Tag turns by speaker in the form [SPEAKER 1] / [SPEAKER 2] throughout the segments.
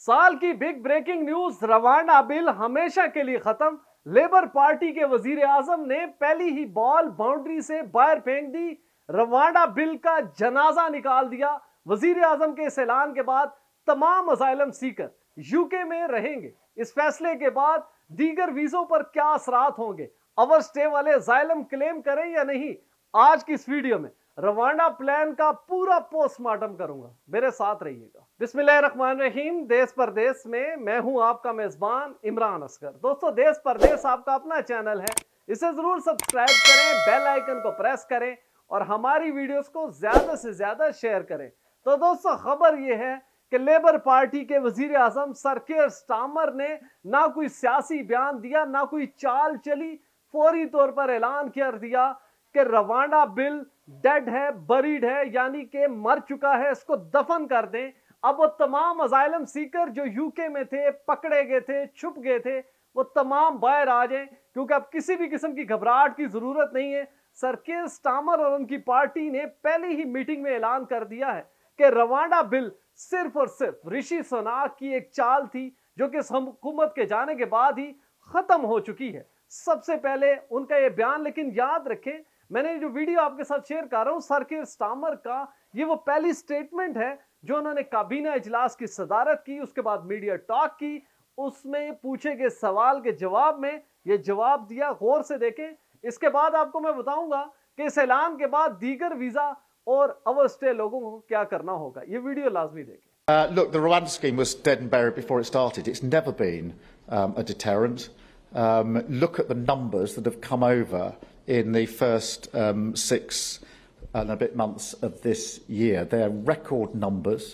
[SPEAKER 1] साल की big breaking news, Rwanda bill हमेशा के लिए खत्म। लेबर पार्टी के वजीर आजम ने पहली ही बॉल बाउंड्री से बाहर फेंक दी। रवांडा बिल का जनाजा निकाल दिया। वजीर आजम के इस ऐलान के बाद तमाम असाइलम सीकर यूके में रहेंगे। इस फैसले के बाद दीगर वीजों पर क्या असरात होंगे, अवर स्टे वाले असाइलम क्लेम करें या नहीं, आज की इस वीडियो में रवांडा प्लान का पूरा पोस्टमार्टम करूंगा। मेरे साथ रहिएगा। बिस्मिल्लाहिर्रहमानिर्रहीम। देश परदेश में मैं हूं आपका मेजबान इमरान असगर। दोस्तों, देश परदेश आपका अपना चैनल है, इसे जरूर सब्सक्राइब करें, बेल आइकन को प्रेस करें और हमारी वीडियोस को ज्यादा से ज्यादा शेयर करें। तो दोस्तों, खबर यह है कि लेबर पार्टी के वजीर आजम सर कीर स्टारमर ने ना कोई सियासी बयान दिया, ना कोई चाल चली, फौरी तौर पर ऐलान कर दिया कि रवांडा बिल डेड है, बरीड है, यानी कि मर चुका है, इसको दफन कर दें। अब वो तमाम असाइलम सीकर जो यूके में थे, पकड़े गए थे, छुप गए थे, वो तमाम बाहर आ जाएं, क्योंकि अब किसी भी किस्म की घबराहट की जरूरत नहीं है। सर कीर स्टारमर और उनकी पार्टी ने पहली ही मीटिंग में ऐलान कर दिया है कि रवांडा बिल सिर्फ और सिर्फ ऋषि सुनाक की एक चाल थी, जो कि हुकूमत के जाने के बाद ही खत्म हो चुकी है। सबसे पहले उनका यह बयान, लेकिन याद रखें, मैंने जो वीडियो आपके साथ शेयर कर रहा हूं सर कीर स्टारमर का, ये वो पहली स्टेटमेंट है जो उन्होंने काबीना इजलास की सदारत की, उसके बाद मीडिया टॉक की, उसमें पूछे गए सवाल के जवाब में ये जवाब दिया। गौर से देखें। इसके बाद आपको मैं बताऊंगा कि इस ऐलान के बाद दीगर वीजा और अवर स्टे लोगों को क्या करना होगा। ये वीडियो लाजमी देखें।
[SPEAKER 2] Look, the Rwanda scheme was dead and buried before it started. It's never been a deterrent. Look at the numbers that have come over in the first 6 and a bit months of this year. They're record numbers.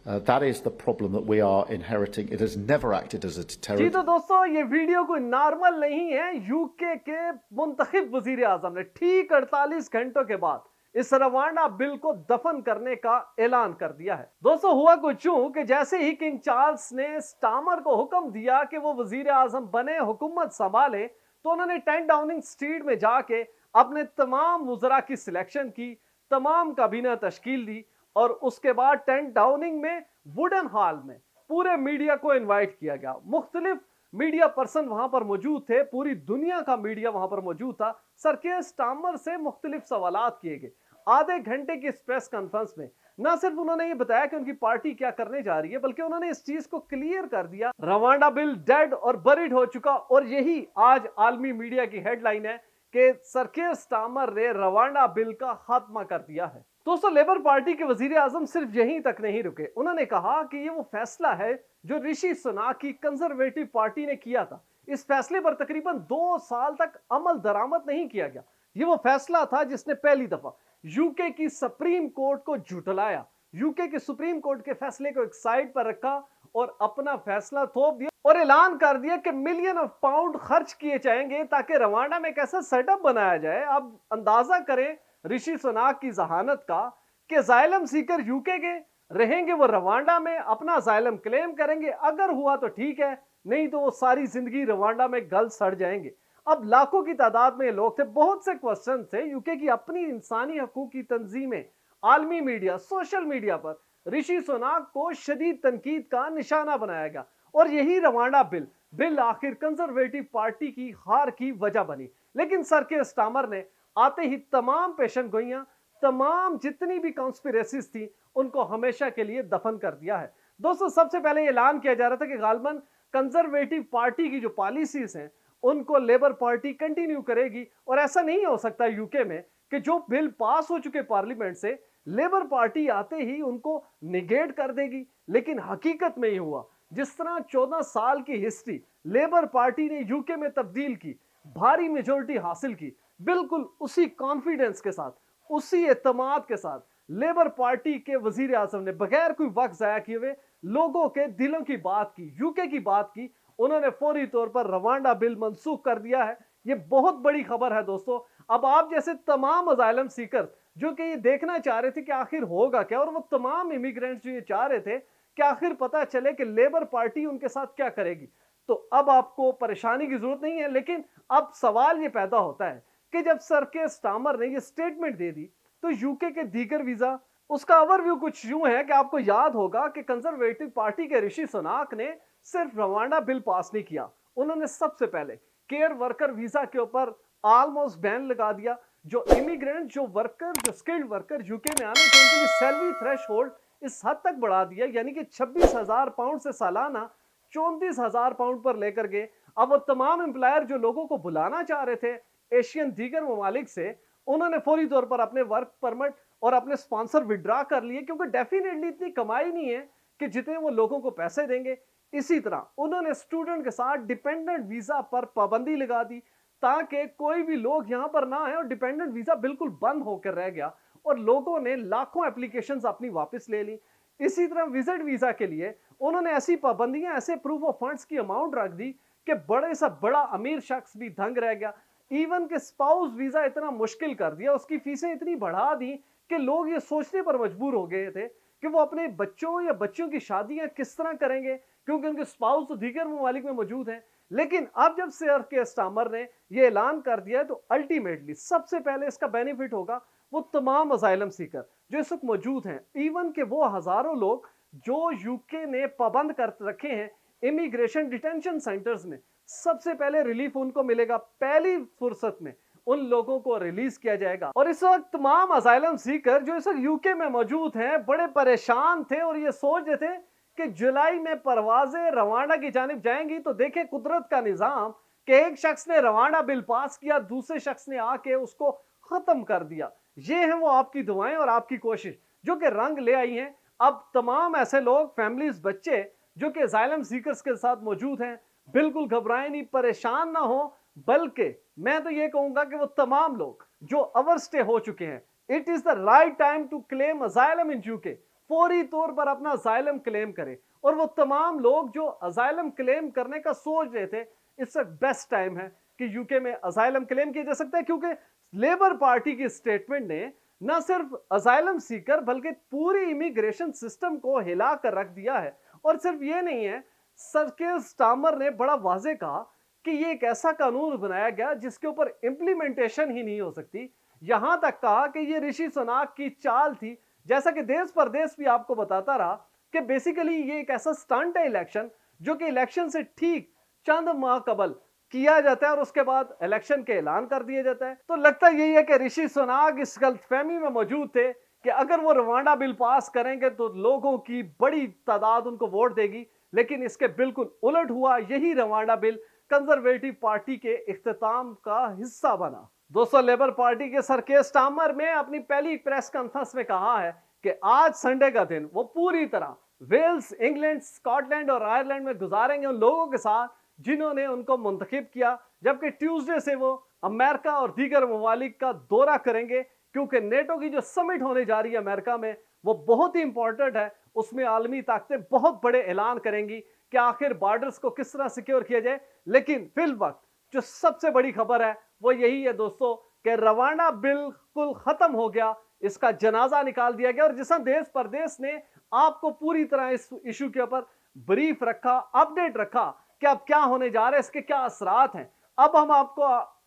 [SPEAKER 2] That is the problem that we are inheriting. It has never acted as a deterrent.
[SPEAKER 1] जी तो दोस्तों, ये video कोई normal नहीं है। UK के मुंतखब वजीर आजम ने ठीक 48 घंटों के बाद इस रवांडा बिल को दफन करने का ऐलान कर दिया है। दोस्तों, हुआ कुछ यूं कि जैसे ही किंग चार्ल्स ने स्टारमर को हुक्म दिया कि वो वजीर आजम बने, हुकूमत संभाले, तो उन्होंने 10 डाउनिंग स्ट्रीट में जाके अपने तमाम वज़रा की सिलेक्शन की, तमाम काबीना तश्कील दी और उसके बाद 10 डाउनिंग में वुडन हॉल में पूरे मीडिया को इनवाइट किया गया। मुख्तलिफ मीडिया पर्सन वहां पर मौजूद थे, पूरी दुनिया का मीडिया वहां पर मौजूद था। सर कीर स्टारमर से मुख्तलिफ सवालात किए गए। आधे घंटे की इस प्रेस कॉन्फ्रेंस में न सिर्फ उन्होंने ये बताया कि उनकी पार्टी क्या करने जा रही है, बल्कि उन्होंने इस चीज को क्लियर कर दिया, रवांडा बिल डेड और बरीड हो चुका। और यही आज आलमी मीडिया की हेडलाइन है कि सर कीर स्टारमर ने रवांडा बिल का खात्मा कर दिया है। दोस्तों, लेबर पार्टी के वजीर आजम सिर्फ यहीं तक नहीं रुके। उन्होंने कहा कि ये वो फैसला है जो ऋषि सुनाक की कंजर्वेटिव पार्टी ने किया था। इस फैसले पर तकरीबन 2 साल तक अमल दरामद नहीं किया गया। ये वो फैसला था जिसने पहली दफा यूके की सुप्रीम कोर्ट को झुठलाया, यूके के सुप्रीम कोर्ट के फैसले को एक साइड पर रखा और अपना फैसला थोप दिया और ऐलान कर दिया कि मिलियन ऑफ पाउंड खर्च किए जाएंगे ताकि रवांडा में एक ऐसा सेटअप बनाया जाए। अब अंदाजा करें ऋषि सुनाक की जहानत का कि असाइलम सीकर यूके के रहेंगे, वो रवांडा में अपना असाइलम क्लेम करेंगे। अगर हुआ तो ठीक है, नहीं तो वो सारी जिंदगी रवांडा में गल सड़ जाएंगे। अब लाखों की तादाद में ये लोग थे, बहुत से क्वेश्चन थे। यूके की अपनी इंसानी हकूक की तंजीमें, आलमी मीडिया, सोशल मीडिया पर ऋषि सुनाक को शदीद तनकीद का निशाना बनाया गया और यही रवांडा बिल आखिर कंजर्वेटिव पार्टी की हार की वजह बनी। लेकिन सर कीर स्टारमर ने आते ही तमाम पेशन गोइयां, तमाम जितनी भी कॉन्स्पिरेसीज थी, उनको हमेशा के लिए दफन कर दिया है। दोस्तों, सबसे पहले ऐलान किया जा रहा था कि गालबन कंजर्वेटिव पार्टी की जो पॉलिसीज हैं उनको लेबर पार्टी कंटिन्यू करेगी और ऐसा नहीं हो सकता यूके में कि जो बिल पास हो चुके पार्लियामेंट से लेबर पार्टी आते ही उनको निगेट कर देगी। लेकिन हकीकत में ये हुआ, जिस तरह 14 साल की हिस्ट्री लेबर पार्टी ने यूके में तब्दील की, भारी मेजोरिटी हासिल की, बिल्कुल उसी कॉन्फिडेंस के साथ, उसी एतमाद के साथ लेबर पार्टी के वजीर आजम ने बगैर कोई वक्त जाया किए हुए लोगों के दिलों की बात की, यूके की बात की। उन्होंने फौरी तौर पर रवांडा बिल मंसूख कर दिया है। यह बहुत बड़ी खबर है दोस्तों। अब आप जैसे तमाम असाइलम सीकर जो कि ये देखना चाह रहे थे कि आखिर होगा क्या, और वो तमाम इमिग्रेंट्स जो ये चाह रहे थे कि आखिर पता चले कि लेबर पार्टी उनके साथ क्या करेगी, तो अब आपको परेशानी की जरूरत नहीं है। लेकिन अब सवाल ये पैदा होता है कि जब सर कीर स्टारमर ने ये स्टेटमेंट दे दी, तो यूके के दीगर वीजा, उसका ओवरव्यू कुछ यूं है कि आपको याद होगा कि कंजर्वेटिव पार्टी के ऋषि सुनाक ने सिर्फ रवांडा बिल पास नहीं किया, उन्होंने सबसे पहले केयर वर्कर वीजा के ऊपर ऑलमोस्ट बैन लगा दिया। जो इमिग्रेंट, जो वर्कर, जो स्किल्ड वर्कर यूके में आने थे, उनके लिए सैलरी थ्रेशोल्ड इस हद तक बढ़ा दिया, यानी कि 26,000 पाउंड से सालाना 34,000 पाउंड पर लेकर गए। अब वो तमाम एम्प्लॉयर जो लोगों को बुलाना चाह रहे थे एशियन दीगर ममालिक से, उन्होंने फौरी तौर पर अपने वर्क परमिट और अपने स्पॉन्सर विड्रॉ कर लिए, क्योंकि डेफिनेटली इतनी कमाई नहीं है कि जितने वो लोगों को पैसे देंगे। इसी तरह उन्होंने स्टूडेंट के साथ डिपेंडेंट वीजा पर पाबंदी लगा दी ताकि कोई भी लोग यहां पर ना आए, और डिपेंडेंट वीजा बिल्कुल बंद होकर रह गया और लोगों ने लाखों एप्लीकेशंस अपनी वापस ले ली। इसी तरह विजिट वीजा के लिए उन्होंने ऐसी पाबंदियां, ऐसे प्रूफ ऑफ फंड्स की अमाउंट रख दी कि बड़े सा बड़ा अमीर शख्स भी दंग रह गया। इवन के स्पाउस वीजा इतना मुश्किल कर दिया, उसकी फीसें इतनी बढ़ा दी कि लोग ये सोचने पर मजबूर हो गए थे कि वो अपने बच्चों या बच्चों की शादियां किस तरह करेंगे, क्योंकि उनके स्पाउस तो दीगर ममालिक में मौजूद हैं। लेकिन अब जब सर के स्टामर ने ये ऐलान कर दिया है, तो अल्टीमेटली सबसे पहले इसका बेनिफिट होगा वो तमाम असाइलम सीकर जो इस वक्त मौजूद हैं, इवन के वो हजारों लोग जो यूके ने पाबंद कर रखे हैं इमिग्रेशन डिटेंशन सेंटर्स में। सबसे पहले रिलीफ उनको मिलेगा, पहली फुर्सत में उन लोगों को रिलीज किया जाएगा। और इस वक्त तमाम असाइलम सीकर जो इस वक्त यूके में मौजूद हैं बड़े परेशान थे और ये सोच रहे थे कि जुलाई में परवाजें रवांडा की जानिब जाएंगी। तो देखे कुदरत का निजाम कि एक शख्स ने रवांडा बिल पास किया, दूसरे शख्स ने आके उसको खत्म कर दिया। ये है वो आपकी दुआएं और आपकी कोशिश जो कि रंग ले आई हैं। अब तमाम ऐसे लोग, फैमिलीज, बच्चे जो कि असाइलम सीकर्स के साथ मौजूद हैं, बिल्कुल घबराएं नहीं, परेशान ना हो, बल्कि मैं तो ये कहूंगा कि वो तमाम लोग जो ओवरस्टे हो चुके हैं, it is the right time to claim asylum in UK. फौरी तौर पर अपना असाइलम क्लेम करें। और वो तमाम लोग जो असाइलम क्लेम करने का सोच रहे थे, इट्स अ बेस्ट टाइम है कि यूके में असाइलम क्लेम किया जा सकता है, क्योंकि लेबर पार्टी की स्टेटमेंट ने न सिर्फ असाइलम सीकर बल्कि पूरी इमिग्रेशन सिस्टम को हिला कर रख दिया है। और सिर्फ ये नहीं है, सर के स्टामर ने बड़ा वाजे कहा कि ये एक ऐसा कानून बनाया गया जिसके ऊपर इंप्लीमेंटेशन ही नहीं हो सकती। यहां तक कहा कि ये ऋषि सुनाक की चाल थी, जैसा कि देश परदेश भी आपको बताता रहा कि बेसिकली ये एक ऐसा स्टंट है इलेक्शन, जो कि इलेक्शन से ठीक चंद माह कबल किया जाता है और उसके बाद इलेक्शन के ऐलान कर दिया जाता है। तो लगता यही है कि ऋषि सुनाक इस गलतफहमी में मौजूद थे कि अगर वो रवांडा बिल पास करेंगे तो लोगों की बड़ी तादाद उनको वोट देगी, लेकिन इसके बिल्कुल उलट हुआ। यही रवांडा बिल कंजर्वेटिव पार्टी के इख्तिताम का हिस्सा बना। दोस्तों, लेबर पार्टी के सर के स्टामर ने अपनी पहली प्रेस कॉन्फ्रेंस में कहा है कि आज संडे का दिन वो पूरी तरह वेल्स, इंग्लैंड, स्कॉटलैंड और आयरलैंड में गुजारेंगे उन लोगों के साथ जिन्होंने उनको मुंतखब किया, जबकि ट्यूसडे से वो अमेरिका और दीगर ममालिक का दौरा करेंगे, क्योंकि नेटो की जो समिट होने जा रही है अमेरिका में, वो बहुत ही इंपॉर्टेंट है। उसमें आलमी ताकतें बहुत बड़े ऐलान करेंगी कि आखिर बॉर्डर्स को किस तरह सिक्योर किया जाए। लेकिन फिल वक्त जो सबसे बड़ी खबर है वो यही है दोस्तों कि रवांडा बिल्कुल खत्म हो गया, इसका जनाजा निकाल दिया गया। और जिस देश परदेश ने आपको पूरी तरह इस इशू के ऊपर ब्रीफ रखा, अपडेट रखा कि अब क्या होने जा रहा है, इसके क्या असरात हैं, अब हम आपको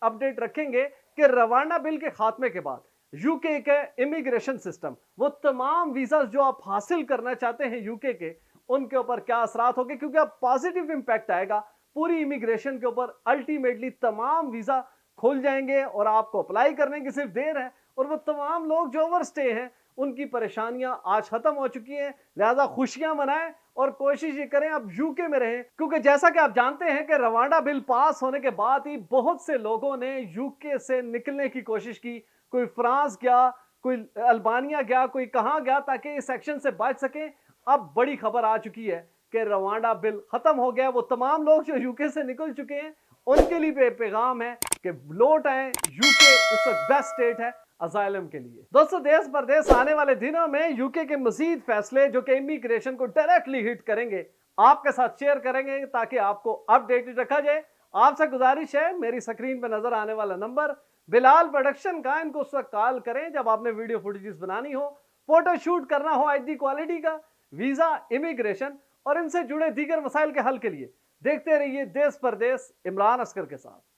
[SPEAKER 1] अपडेट रखेंगे कि रवांडा बिल के खात्मे के बाद यूके के इमिग्रेशन सिस्टम, वो तमाम वीजा जो आप हासिल करना चाहते हैं यूके के, उनके ऊपर क्या असरात होंगे, क्योंकि अब पॉजिटिव इंपैक्ट आएगा पूरी इमिग्रेशन के ऊपर। अल्टीमेटली तमाम वीजा खुल जाएंगे और आपको अप्लाई करने की सिर्फ देर है। और वो तमाम लोग जो ओवरस्टे हैं उनकी परेशानियां आज खत्म हो चुकी हैं। लिहाजा खुशियां मनाएं और कोशिश ये करें अब यूके में रहें, क्योंकि जैसा कि आप जानते हैं कि रवांडा बिल पास होने के बाद ही बहुत से लोगों ने यूके से निकलने की कोशिश की। कोई फ्रांस गया, कोई अल्बानिया गया, कोई कहां गया ताकि इस एक्शन से बच सके। अब बड़ी खबर आ चुकी है कि रवांडा बिल खत्म हो गया। वो तमाम लोग जो यूके से निकल चुके हैं उनके लिए पैगाम है कि लौट आए, यूके इस बेस्ट स्टेट है असाइलम के लिए। दोस्तों, देश परदेश आने वाले दिनों में यूके के मजीद फैसले जो कि इमिग्रेशन को डायरेक्टली हिट करेंगे, आपके साथ शेयर करेंगे ताकि आपको अपडेटेड रखा जाए। आपसे गुजारिश है, मेरी स्क्रीन पर नजर आने वाला नंबर बिलाल प्रोडक्शन का, इनको उस वक्त कॉल करें जब आपने वीडियो फुटेजेस बनानी हो, फोटो शूट करना हो एचडी क्वालिटी का, वीजा, इमिग्रेशन और इनसे जुड़े दीगर मसाइल के हल के लिए देखते रहिए देश परदेश इमरान असगर के साथ।